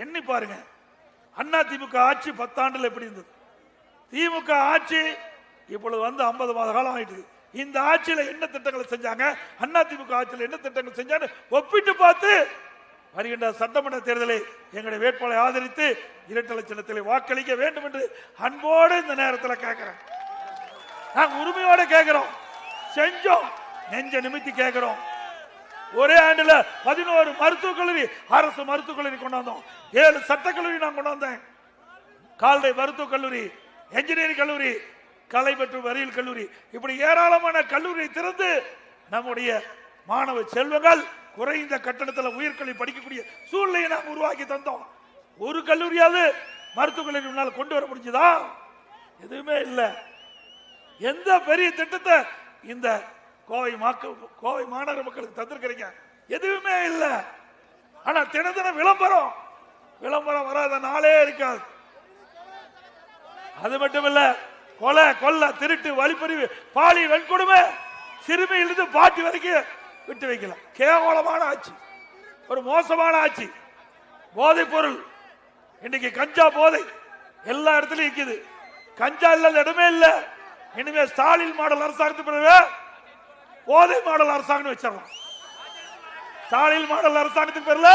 எண்ணி பாருங்க. அண்ணா திமுக ஆட்சி 10 ஆண்டுல எப்படி இருந்தது? திமுக ஆட்சி இப்பொழுது வந்து 50 மாத காலம் ஆயிட்டு. இந்த ஆட்சியில என்ன திட்டங்களை செஞ்சாங்க, அண்ணா திமுக ஆட்சியில் என்ன திட்டங்கள் செஞ்சாங்க ஒப்பிட்டு பார்த்து வருகின்ற சட்டமன்ற தேர்தலை எங்களுடைய வேட்பாளரை ஆதரித்து இரட்டை சின்னத்தில் வாக்களிக்க வேண்டும் என்று அன்போடு இந்த நேரத்தில் கேட்கிறேன். நாங்கள் உரிமையோடு கேட்கிறோம், செஞ்சோம், நெஞ்ச நிமித்தி கேட்கிறோம். ஒரே ஆண்டுல 11 மருத்துவக் கல்லூரி, அரசு மருத்துவக் கல்லூரி கொண்டாந்தோம். 7 சட்டக்கல்லூரி நான் கொண்டாந்தேன். கால்நடை மருத்துவக் கல்லூரி, என்ஜினியரிங் கல்லூரி, கலை மற்றும் அறிவியல் கல்லூரி, இப்படி ஏராளமான கல்லூரியை திறந்து நம்முடைய மாணவ செல்வங்கள் குறைந்த கட்டணத்தில் உயர்கல்வி படிக்கக்கூடிய சூழ்நிலையை நாம் உருவாக்கி தந்தோம். ஒரு கல்லூரியாவது மருத்துவக் கல்லூரி முன்னால் கொண்டு வர முடிஞ்சதா? எதுவுமே இல்லை. எந்த பெரிய திட்டத்தை இந்த கோவை மாநகர மக்களுக்கு தந்திருக்கிறீங்க? எதுவுமே இல்லை. ஆனா தினம் விளம்பரம் வராத நாளே இருக்காது. அது மட்டும் இல்ல, கொலை கொள்ள திருட்டு வழிப்பறிவு பாலி வன்கொடுமை சிறுமியிலிருந்து பாட்டி வரைக்கும் விட்டு வைக்கலாம். கேவலமான ஆட்சி, ஒரு மோசமான ஆட்சி. போதைப் பொருள் இன்னைக்கு கஞ்சா போதை எல்லா இடத்துலயும் இருக்குது. கஞ்சா இல்லாத இடமே இல்லை. இனிமே ஸ்டாலின் மாடல் அரசாங்கத்துக்கு பிறகு போதை மாடல் அரசாங்கம் வச்சிடலாம். ஸ்டாலின் மாடல் அரசாங்கத்துக்கு பேர்ல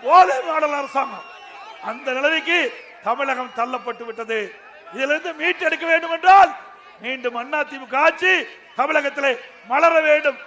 போதை மாடல் அரசாங்கம். அந்த நிலைமைக்கு தமிழகம் தள்ளப்பட்டு விட்டது. இதிலிருந்து மீட்டெடுக்க வேண்டும் என்றால் மீண்டும் அதிமுக ஆட்சி தமிழகத்திலே மலர வேண்டும்.